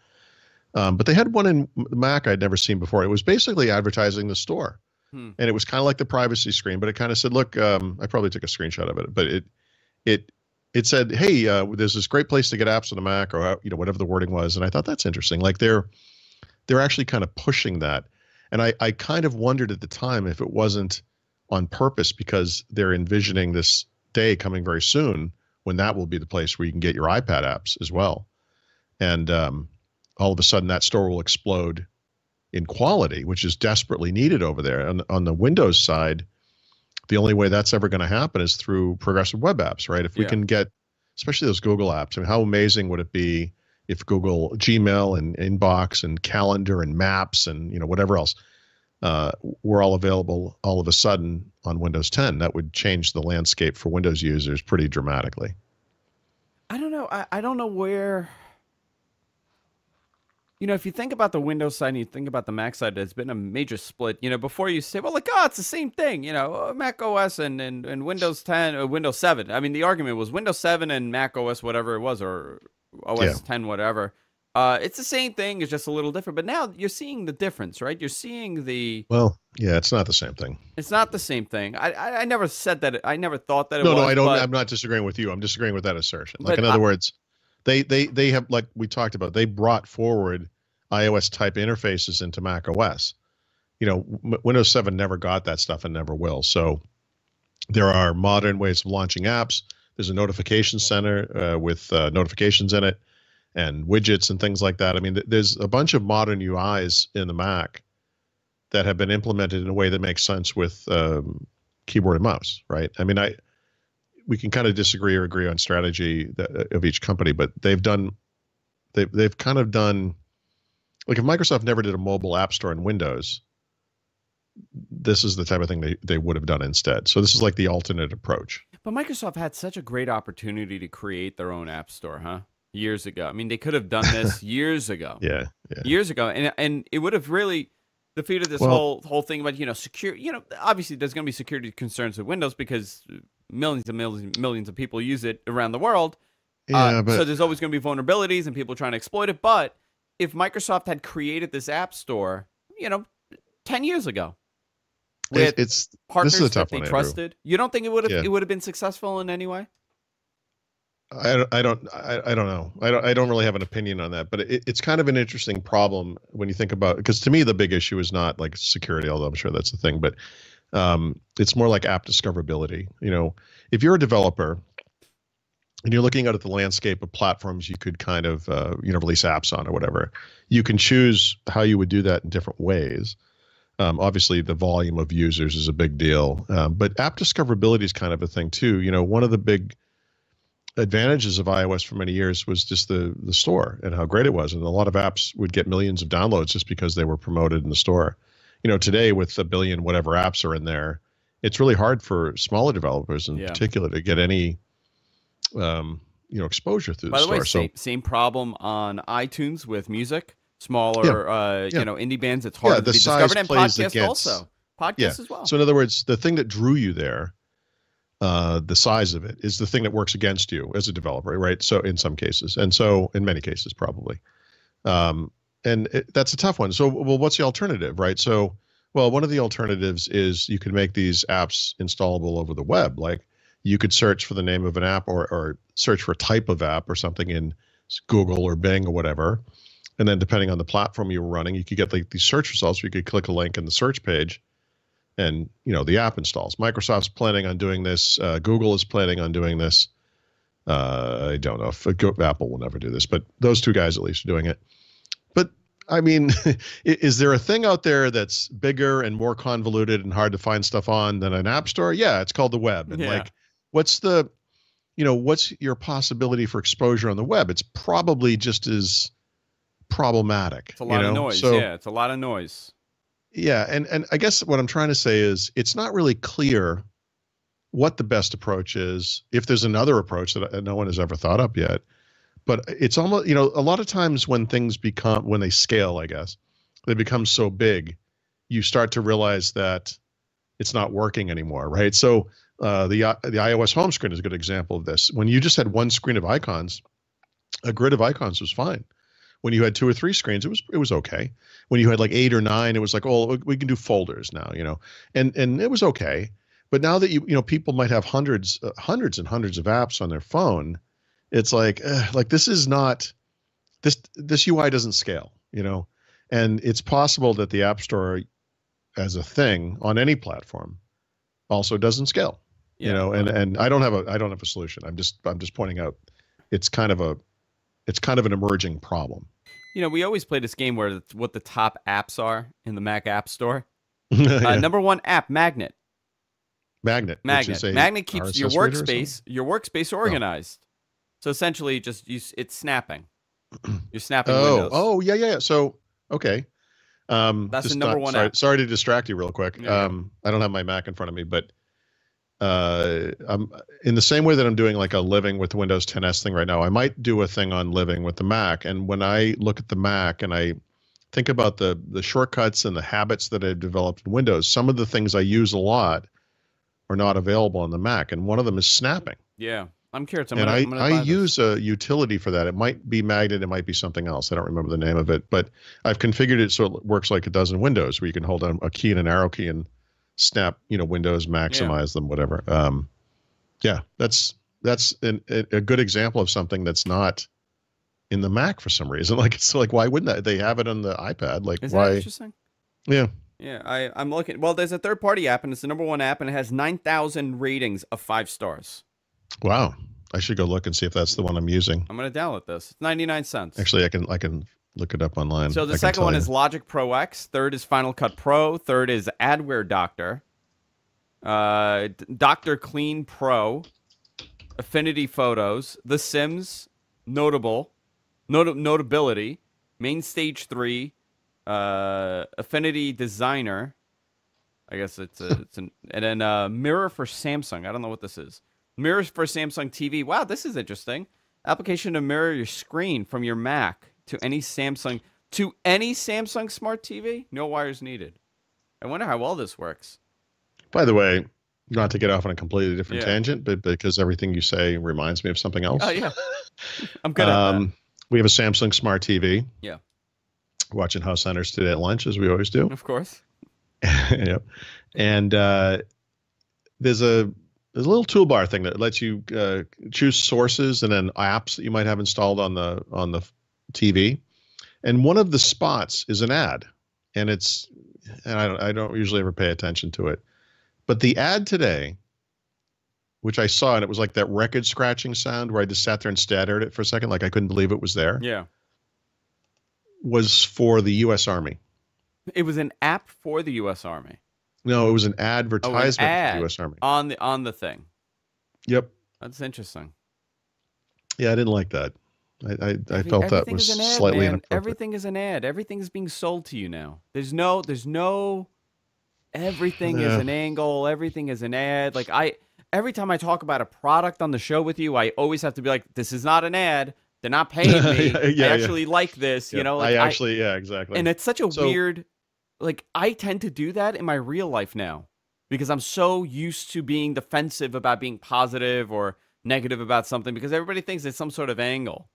But they had one in Mac I'd never seen before. It was basically advertising the store, and it was kind of like the privacy screen, but it kind of said, "Look, I probably took a screenshot of it, but it said, hey, there's this great place to get apps on the Mac," or whatever the wording was, and I thought that's interesting. Like they're actually kind of pushing that. And I kind of wondered at the time if it wasn't on purpose because they're envisioning this day coming very soon when that will be the place where you can get your iPad apps as well. And all of a sudden that store will explode in quality, which is desperately needed over there. And on the Windows side, the only way that's ever going to happen is through progressive web apps, right? If we can get, especially those Google apps, I mean, how amazing would it be if Google Gmail and Inbox and Calendar and Maps and whatever else were all available all of a sudden on Windows 10? That would change the landscape for Windows users pretty dramatically. I don't know. I don't know where. If you think about the Windows side and you think about the Mac side, there's been a major split. Before you say, well, it's the same thing. Mac OS and Windows 10 or Windows 7. I mean, the argument was Windows 7 and Mac OS, whatever it was, or OS 10, whatever. It's the same thing. It's just a little different. But now you're seeing the difference, right? You're seeing the... Well, yeah, it's not the same thing. It's not the same thing. I never said that. I never thought that it was. No, I don't. I'm not disagreeing with you. I'm disagreeing with that assertion. Like, in other words, they have, like we talked about, they brought forward iOS type interfaces into Mac OS. Windows 7 never got that stuff and never will. So there are modern ways of launching apps. There's a notification center with notifications in it and widgets and things like that. I mean, there's a bunch of modern UIs in the Mac that have been implemented in a way that makes sense with keyboard and mouse, right? I mean, we can kind of disagree or agree on strategy of each company, but they've kind of done, like if Microsoft never did a mobile app store in Windows, this is the type of thing they would have done instead. So this is like the alternate approach. But Microsoft had such a great opportunity to create their own app store, huh? Years ago. I mean, they could have done this years ago. Yeah. Years ago, and it would have really defeated this whole thing about secure. Obviously there's going to be security concerns with Windows because millions and millions of people use it around the world. So there's always going to be vulnerabilities and people trying to exploit it. But if Microsoft had created this app store, 10 years ago, with partners this is a tough that they one, trusted, you don't think it would have been successful in any way? I don't know. I don't really have an opinion on that, but it's kind of an interesting problem when you think about, because to me the big issue is not like security, although I'm sure that's the thing, but it's more like app discoverability. If you're a developer and you're looking out at the landscape of platforms you could kind of release apps on or whatever, you can choose how you would do that in different ways. Obviously, the volume of users is a big deal, but app discoverability is kind of a thing too. One of the big advantages of iOS for many years was just the store and how great it was, and a lot of apps would get millions of downloads just because they were promoted in the store. Today with a billion whatever apps are in there, it's really hard for smaller developers in particular to get any exposure through the store. By the way, same problem on iTunes with music. Smaller, indie bands, it's hard to be discovered, and podcasts also. Podcasts as well. So in other words, the thing that drew you there, the size of it, is the thing that works against you as a developer, right? So in some cases, and so in many cases, probably. That's a tough one. So, well, what's the alternative, right? So, well, one of the alternatives is you could make these apps installable over the web. Like you could search for the name of an app or search for a type of app or something in Google or Bing or whatever. And then depending on the platform you were running, you could get like these search results. You could click a link in the search page and, the app installs. Microsoft's planning on doing this. Google is planning on doing this. I don't know if Apple will never do this, but those two guys at least are doing it. But I mean, is there a thing out there that's bigger and more convoluted and hard to find stuff on than an app store? Yeah, it's called the web. And what's your possibility for exposure on the web? It's probably just as problematic. It's a lot of noise. So, it's a lot of noise. Yeah, and I guess what I'm trying to say is it's not really clear what the best approach is, if there's another approach that no one has ever thought up yet. But it's almost, a lot of times when they scale, I guess, they become so big, you start to realize that it's not working anymore, right? So the iOS home screen is a good example of this. When you just had one screen of icons, a grid of icons was fine. When you had 2 or 3 screens, it was okay. When you had like 8 or 9, it was like, oh, we can do folders now, and it was okay. But now that people might have hundreds and hundreds of apps on their phone, it's like this is not this UI doesn't scale, and it's possible that the App Store as a thing on any platform also doesn't scale, and I don't have a solution. I'm just pointing out it's kind of an emerging problem. We always play this game where it's what the top apps are in the Mac App Store. Number 1 app, Magnet. Magnet keeps your workspace organized. Yeah. So essentially, it's snapping. You're snapping windows. Oh, yeah. So, okay. That's the number 1 app. Sorry to distract you real quick. Yeah. I don't have my Mac in front of me, but I'm in the same way that I'm doing like a living with Windows 10s thing right now. I might do a thing on living with the Mac. And when I look at the Mac and I think about the shortcuts and the habits that I've developed in Windows, some of the things I use a lot are not available on the Mac. And one of them is snapping. Yeah. I'm curious. I use a utility for that. It might be Magnet. It might be something else. I don't remember the name of it, but I've configured it so it works like it does in Windows, where you can hold a key and an arrow key and snap, windows, maximize them, whatever. That's a good example of something that's not in the Mac for some reason. Like, it's like, why wouldn't they have it on the iPad? Like, is why? That interesting? Yeah. Yeah, I'm looking. Well, there's a third-party app, and it's the number 1 app, and it has 9,000 ratings of 5 stars. Wow. I should go look and see if that's the one I'm using. I'm going to download this. It's 99 cents. Actually, I can look it up online. So the second one is Logic Pro X. Third is Final Cut Pro. Third is Adware Doctor. Dr. Clean Pro. Affinity Photos. The Sims. Notability. Main Stage 3. Affinity Designer. I guess and then Mirror for Samsung. I don't know what this is. Mirrors for Samsung TV. Wow, this is interesting. Application to mirror your screen from your Mac to any Samsung smart TV. No wires needed. I wonder how well this works. By the way, not to get off on a completely different tangent, but because everything you say reminds me of something else. Oh yeah, I'm good at that. We have a Samsung smart TV. Yeah. Watching House Hunters today at lunch, as we always do. Of course. Yep. And there's a little toolbar thing that lets you choose sources and then apps that you might have installed on the TV. And one of the spots is an ad, and I don't usually ever pay attention to it, but the ad today which I saw, and it was like that record scratching sound where I just sat there and stared at it for a second, like I couldn't believe it was there, Yeah. was for the U.S. Army. It was an app for the U.S. Army. No, it was an Oh, an advertisement for the ad U.S. Army. on the thing. Yep. That's interesting. Yeah, I didn't like that. I felt that Everything was is an ad, slightly man. inappropriate. Everything is an ad. Everything is being sold to you now. There's no. Everything is Yeah. an angle. Everything is an ad. Like every time I talk about a product on the show with you, I always have to be like, "This is not an ad. They're not paying me. Yeah, I actually like this." You Yep. know, like Yeah, exactly. and it's such a So, weird. Like I tend to do that in my real life now because I'm so used to being defensive about being positive or negative about something because everybody thinks it's some sort of angle.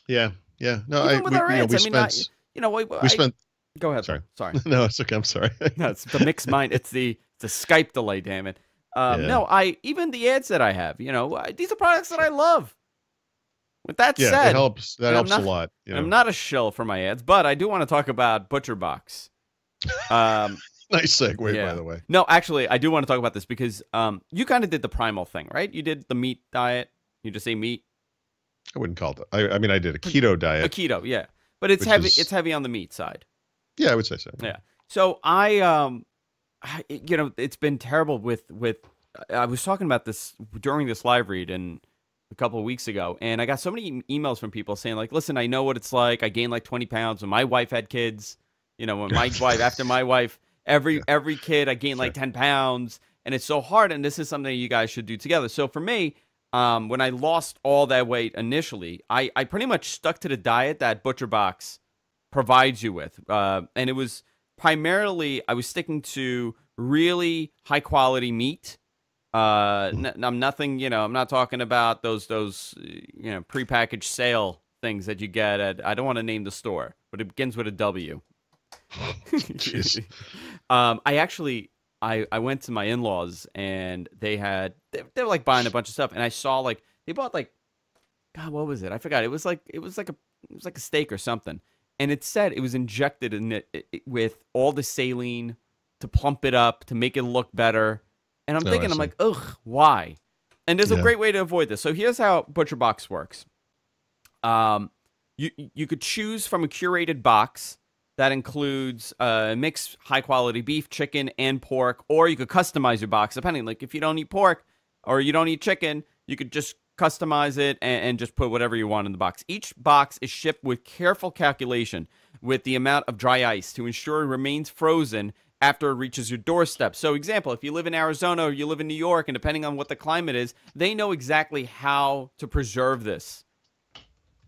yeah, yeah. No, Even with our ads, we I mean, spent, I we spent, go ahead. sorry. Sorry. No, it's okay. I'm sorry. No, it's the mixed mind. It's the Skype delay. Damn it. Yeah. No, even the ads that I have, these are products that I love. With that Yeah, said, it helps. That and I'm helps a not- lot. You know, I'm not a shill for my ads, but I do want to talk about ButcherBox. Um, nice segue, yeah. by the way. No, actually, I do want to talk about this because you kind of did the primal thing, right? You did the meat diet. You just say meat. I wouldn't call it. I mean, I did a keto A diet. keto, yeah, but it's Which heavy. is- It's heavy on the meat side. Yeah, I would say so. Yeah. So it's been terrible with. I was talking about this during this live read and a couple of weeks ago, and I got so many emails from people saying like, "Listen, I know what it's like. I gained like 20 pounds when my wife had kids. When my wife after my wife, every kid I gained like 10 pounds, and it's so hard. And this is something you guys should do together. So for me, when I lost all that weight initially, I pretty much stuck to the diet that ButcherBox provides you with, and it was primarily I was sticking to really high quality meat. I'm nothing, I'm not talking about those prepackaged sale things that you get at, I don't want to name the store, but it begins with a W. Jeez. I went to my in-laws and they were like buying a bunch of stuff and I saw like they bought like, God, what was it? I forgot. It was like a steak or something. And it said it was injected in it with all the saline to plump it up, to make it look better. And I'm thinking, I'm like, ugh, why? And there's a great way to avoid this. So here's how ButcherBox works. You could choose from a curated box that includes mixed high quality beef, chicken, and pork, or you could customize your box depending. Like if you don't eat pork or you don't eat chicken, you could just customize it and just put whatever you want in the box. Each box is shipped with careful calculation with the amount of dry ice to ensure it remains frozen after it reaches your doorstep. So example, if you live in Arizona or you live in New York, and depending on what the climate is, they know exactly how to preserve this.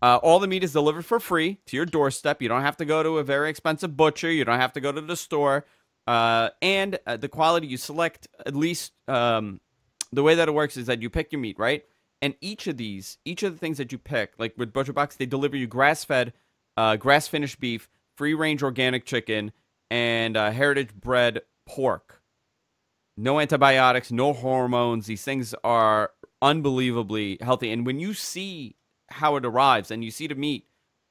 All the meat is delivered for free to your doorstep. You don't have to go to a very expensive butcher. You don't have to go to the store. And the quality you select, at least the way that it works is that you pick your meat, right? And each of the things that you pick, like with ButcherBox, they deliver you grass-fed, grass-finished beef, free-range organic chicken, and heritage-bred pork. No antibiotics, no hormones. These things are unbelievably healthy. And when you see how it arrives and you see the meat,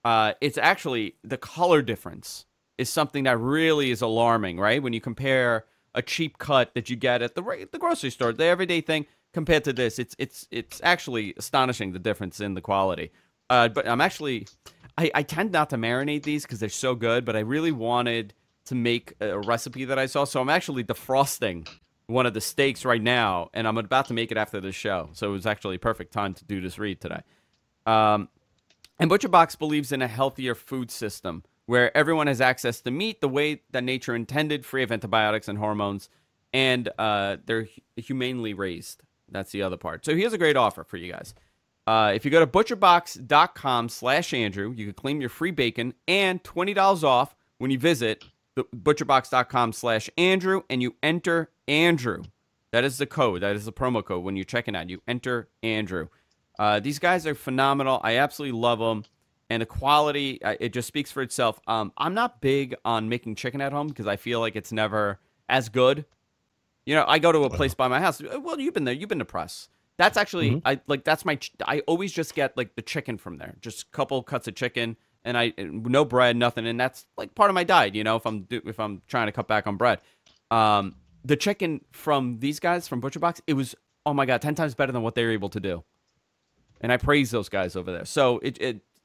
it's actually the color difference is something that really is alarming, right? When you compare a cheap cut that you get at the grocery store, the everyday thing, compared to this, it's actually astonishing the difference in the quality. But I tend not to marinate these because they're so good, but I really wanted to make a recipe that I saw. So I'm actually defrosting one of the steaks right now, and I'm about to make it after this show. So it was actually a perfect time to do this read today. And ButcherBox believes in a healthier food system where everyone has access to meat the way that nature intended, free of antibiotics and hormones, and they're humanely raised. That's the other part. So here's a great offer for you guys. If you go to butcherbox.com/Andrew, you can claim your free bacon and $20 off when you visit the butcherbox.com/Andrew and you enter Andrew. That is the code. That is the promo code when you're checking out. You enter Andrew. These guys are phenomenal. I absolutely love them. And the quality, it just speaks for itself. I'm not big on making chicken at home because I feel like it's never as good. I go to a place by my house. Well, you've been there. You've been to Press. That's actually, I always just get like the chicken from there. Just a couple cuts of chicken and no bread, nothing. And that's like part of my diet, if I'm trying to cut back on bread. The chicken from these guys from ButcherBox, it was oh my God, 10 times better than what they're able to do. And I praise those guys over there. So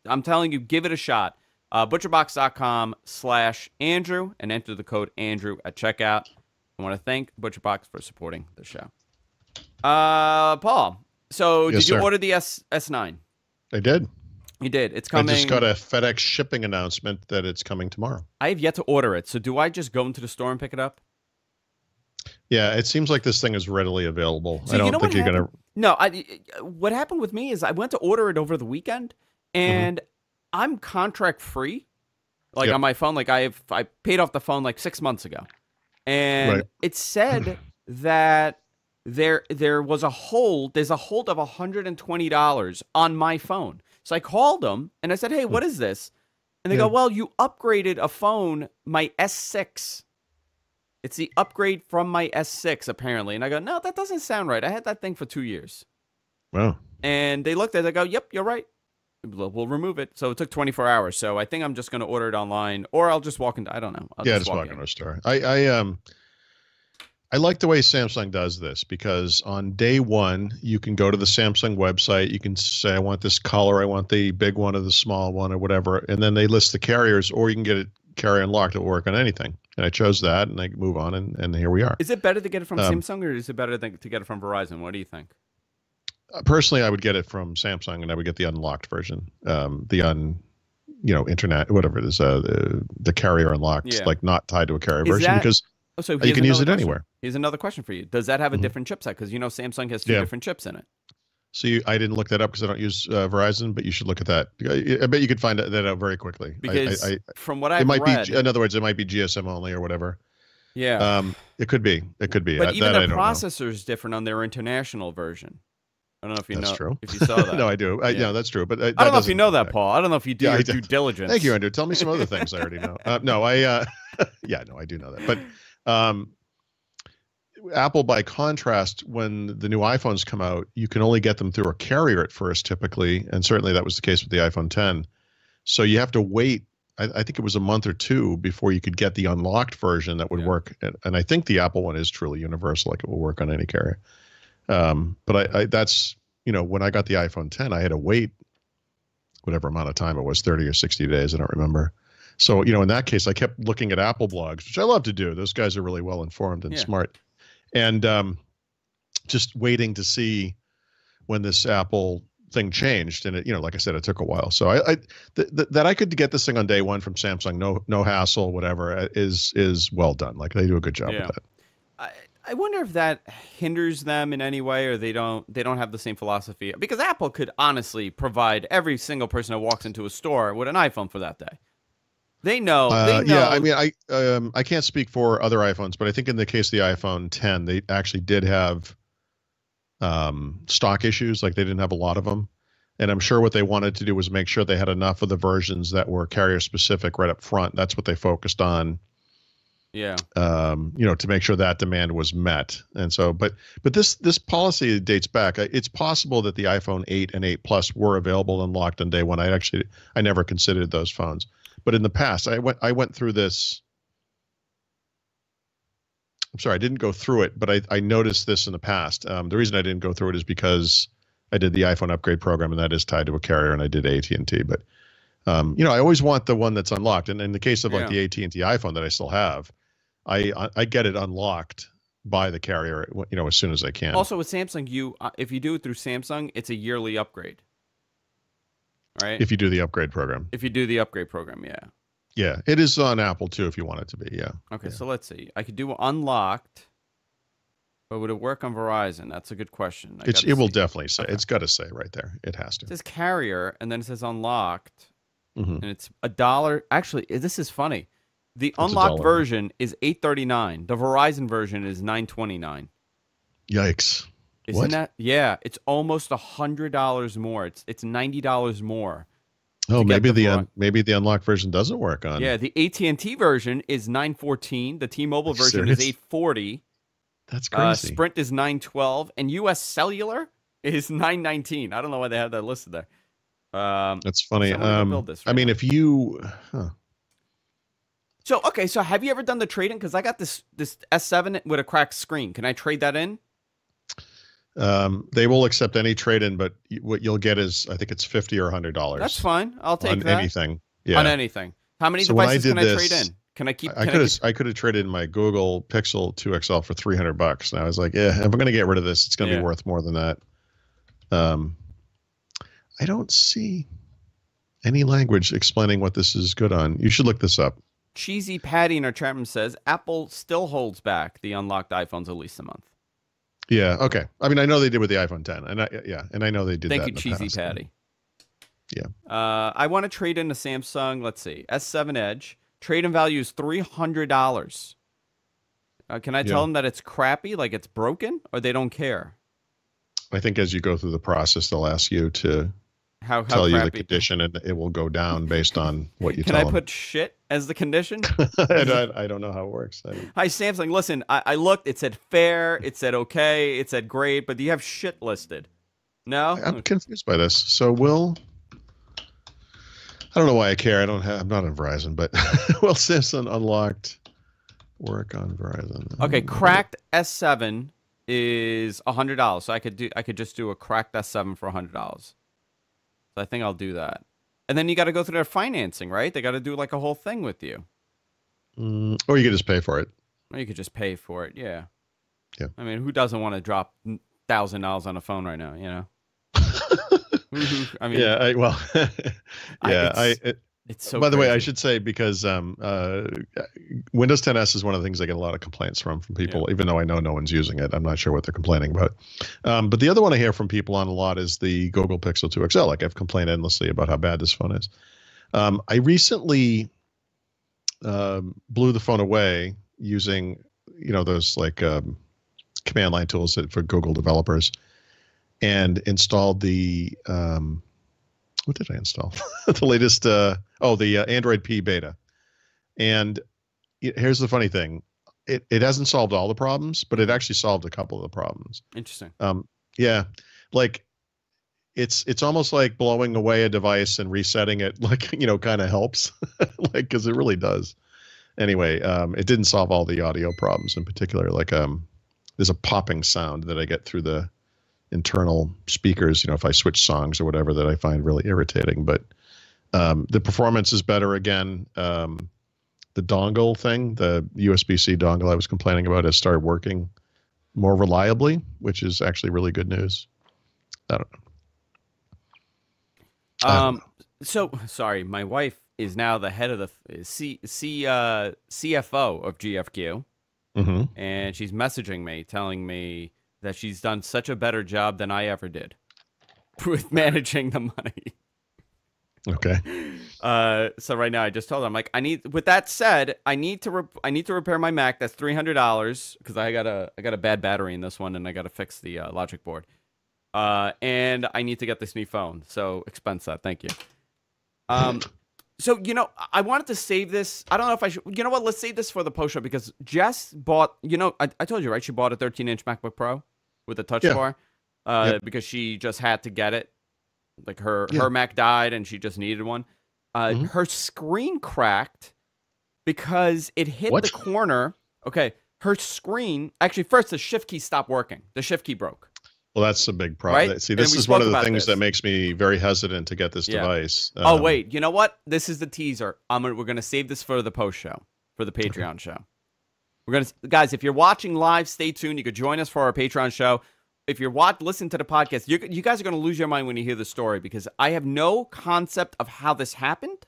I'm telling you, give it a shot. ButcherBox.com/Andrew and enter the code Andrew at checkout. I want to thank ButcherBox for supporting the show. Paul, so Yes, did you sir. order the S9? I did. You did. It's coming. I just got a FedEx shipping announcement that it's coming tomorrow. I have yet to order it. So do I just go into the store and pick it up? Yeah, it seems like this thing is readily available. So I don't think you're going to. No, what happened with me is I went to order it over the weekend, and I'm contract free, like on my phone. Like I paid off the phone like 6 months ago, and it said that there was a hold. There's a hold of $120 on my phone. So I called them and I said, "Hey, what is this?" And they go, "Well, you upgraded a phone, my S6. It's the upgrade from my S6, apparently." And I go, "No, that doesn't sound right. I had that thing for 2 years." Wow. And they looked at it. They go, "Yep, you're right. We'll remove it." So it took 24 hours. So I think I'm just going to order it online, or I'll just walk into. I don't know. Just walk into a store. I like the way Samsung does this because on day one, you can go to the Samsung website. You can say, I want this color. I want the big one or the small one or whatever. And then they list the carriers, or you can get it carrier unlocked. It will work on anything. And I chose that, and I move on, and here we are. Is it better to get it from Samsung, or is it better to get it from Verizon? What do you think? Personally, I would get it from Samsung, and I would get the unlocked version. Internet, whatever it is, the carrier unlocked, like not tied to a carrier version, because you can use it anywhere. Here's another question for you. Does that have a different chipset? Because Samsung has two different chips in it. So I didn't look that up because I don't use Verizon, but you should look at that. I bet you could find that out very quickly. Because from what I've read, in other words, it might be GSM only or whatever. Yeah, it could be. It could be. But even the processor is different on their international version. I don't know if you that's know. true. If you saw that. No, I do. Yeah, that's true. But I don't know if you know that, Paul. I don't know if you do your due diligence. Thank you, Andrew. Tell me some other things I already know. I do know that. But Apple, by contrast, when the new iPhones come out, you can only get them through a carrier at first, typically, and certainly that was the case with the iPhone 10. So you have to wait. I think it was a month or two before you could get the unlocked version that would work. And I think the Apple one is truly universal, like it will work on any carrier. But that's, when I got the iPhone 10, I had to wait whatever amount of time it was, 30 or 60 days. I don't remember. So, in that case, I kept looking at Apple blogs, which I love to do. Those guys are really well informed and smart. And just waiting to see when this Apple thing changed. And it, like I said, it took a while. So that I could get this thing on day one from Samsung, no hassle, whatever, is well done. Like they do a good job with that. I wonder if that hinders them in any way, or they don't have the same philosophy. Because Apple could honestly provide every single person that walks into a store with an iPhone for that day. They know. Yeah, I mean, I can't speak for other iPhones, but I think in the case of the iPhone 10, they actually did have stock issues. Like they didn't have a lot of them. And I'm sure what they wanted to do was make sure they had enough of the versions that were carrier specific right up front. That's what they focused on. Yeah. To make sure that demand was met. And so, but this policy dates back. It's possible that the iPhone 8 and 8 Plus were available unlocked on day one. I never considered those phones. But in the past, I went through this. I'm sorry, I didn't go through it, but I noticed this in the past. The reason I didn't go through it is because I did the iPhone upgrade program, and that is tied to a carrier, and I did AT&T. But I always want the one that's unlocked. And in the case of like the AT&T iPhone that I still have, I get it unlocked by the carrier, as soon as I can. Also with Samsung, if you do it through Samsung, it's a yearly upgrade. Right? If you do the upgrade program. If you do the upgrade program, yeah. Yeah, it is on Apple too if you want it to be, yeah. Okay, so let's see. I could do unlocked, but would it work on Verizon? That's a good question. It will definitely say. Okay. It's got to say right there. It has to. It says carrier, and then it says unlocked, and it's $1. Actually, this is funny. The unlocked version is $839. The Verizon version is $929. Yikes. Isn't that? Yeah, it's almost $100 more. It's $90 more. Oh, maybe the unlocked version doesn't work on. Yeah, the AT&T version is $914. The T-Mobile version is $840. That's crazy. Sprint is $912, and US Cellular is $919. I don't know why they have that listed there. That's funny. Build this right now. If you. So have you ever done the trade-in? Because I got this S7 with a cracked screen. Can I trade that in? They will accept any trade-in, but what you'll get is, I think it's $50 or That's $100 fine. I'll take on that. anything. On Yeah. anything. How many So when I devices did can I trade this, in? Can I keep? I could have traded in my Google Pixel 2 XL for $300, and I was like, yeah, if I'm going to get rid of this, it's going to be worth more than that. I don't see any language explaining what this is good on. You should look this up. Cheesy Patty in our chat room says Apple still holds back the unlocked iPhones at least a month. Yeah. Okay. I mean, I know they did with the iPhone 10, and I know they did. Thank that you, Cheesy past. Patty. Yeah. I want to trade in a Samsung. Let's see, S7 Edge. Trade-in value is $300. Can I tell them that it's crappy, like it's broken, or they don't care? I think as you go through the process, they'll ask you to how tell crappy? you the condition, and it will go down based on what you tell them. Can I put shit as the condition? I don't know how it works. Hi, Samsung. Listen, I looked. It said fair. It said okay. It said great. But do you have shit listed? No? I'm confused by this. So I don't know why I care. I'm not on Verizon, but will Samsung unlocked work on Verizon? Okay, cracked S7 is $100. So I could just do a cracked S7 for $100. So I think I'll do that. And then you got to go through their financing, right? They got to do like a whole thing with you. Or you could just pay for it. Or you could just pay for it. Yeah. Yeah. I mean, who doesn't want to drop $1,000 on a phone right now? You know. I mean, yeah. It's so. By the way, crazy. I should say, because Windows 10s is one of the things I get a lot of complaints from people, even though I know no one's using it. I'm not sure what they're complaining about. But the other one I hear from people on a lot is the Google Pixel 2 XL. Like, I've complained endlessly about how bad this phone is. I recently blew the phone away using, those like command line tools for Google developers, and installed the what did I install? The latest, the Android P beta. And here's the funny thing. It hasn't solved all the problems, but it actually solved a couple of the problems. Interesting. Yeah. Like, it's almost like blowing away a device and resetting it, like, kind of helps, like, because it really does. Anyway, it didn't solve all the audio problems in particular. Like, there's a popping sound that I get through the internal speakers, if I switch songs or whatever, that I find really irritating. But the performance is better again. The dongle thing, the USB-C dongle I was complaining about, has started working more reliably, which is actually really good news. I don't know. So sorry, my wife is now the head of the CFO of GFQ, and she's messaging me telling me that she's done such a better job than I ever did with managing the money. Okay. So right now I just told her, I'm like, with that said, I need to repair my Mac. That's $300 because I got a bad battery in this one, and I got to fix the logic board. And I need to get this new phone. So expense that. Thank you. So, I wanted to save this. I don't know if I should. You know what? Let's save this for the post show, because Jess bought, I told you, right? She bought a 13-inch MacBook Pro with a touch bar because she just had to get it. Like her Mac died and she just needed one. Her screen cracked because it hit the corner. Okay. Her screen, actually, first, the shift key stopped working. The shift key broke. Well, that's a big problem. Right? See, this is one of the things that makes me very hesitant to get this device. Oh, wait. You know what? This is the teaser. We're going to save this for the post show, for the Patreon show. Guys, if you're watching live, stay tuned. You could join us for our Patreon show. If you're listen to the podcast, you guys are going to lose your mind when you hear the story, because I have no concept of how this happened.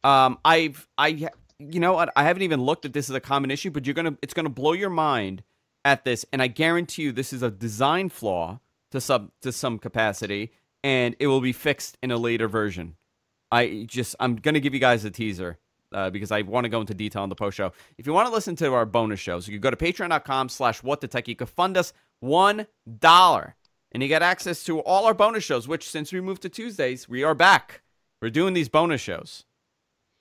You know what? I haven't even looked at this as a common issue, but it's gonna blow your mind at this, and I guarantee you this is a design flaw to some capacity, and it will be fixed in a later version. I'm gonna give you guys a teaser because I want to go into detail in the post show. If you want to listen to our bonus shows, you can go to patreon.com/whatthetech. You can fund us $1, and you get access to all our bonus shows. Which, since we moved to Tuesdays, we are back. We're doing these bonus shows.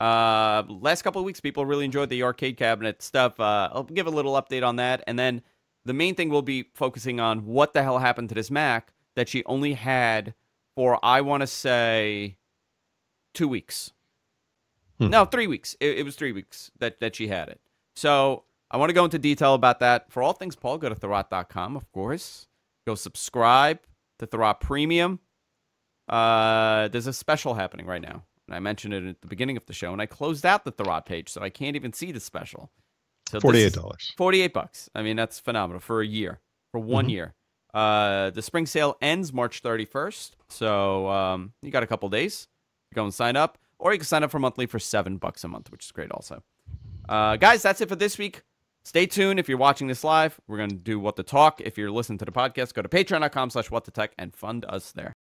Last couple of weeks, people really enjoyed the arcade cabinet stuff. I'll give a little update on that. And then the main thing we'll be focusing on what the hell happened to this Mac that she only had for, I want to say, 2 weeks. No, 3 weeks. It was 3 weeks that she had it. So I want to go into detail about that. For all things Paul, go to Thurrott.com, of course. Go subscribe to Thurrott Premium. There's a special happening right now. And I mentioned it at the beginning of the show, and I closed out the Thurrott page, so I can't even see the special. So $48. $48. I mean, that's phenomenal for a year, for 1 year. The spring sale ends March 31st, so you got a couple days to go and sign up, or you can sign up for monthly for $7 a month, which is great also. Guys, that's it for this week. Stay tuned. If you're watching this live, we're going to do What the Talk. If you're listening to the podcast, go to patreon.com/whatthetech and fund us there.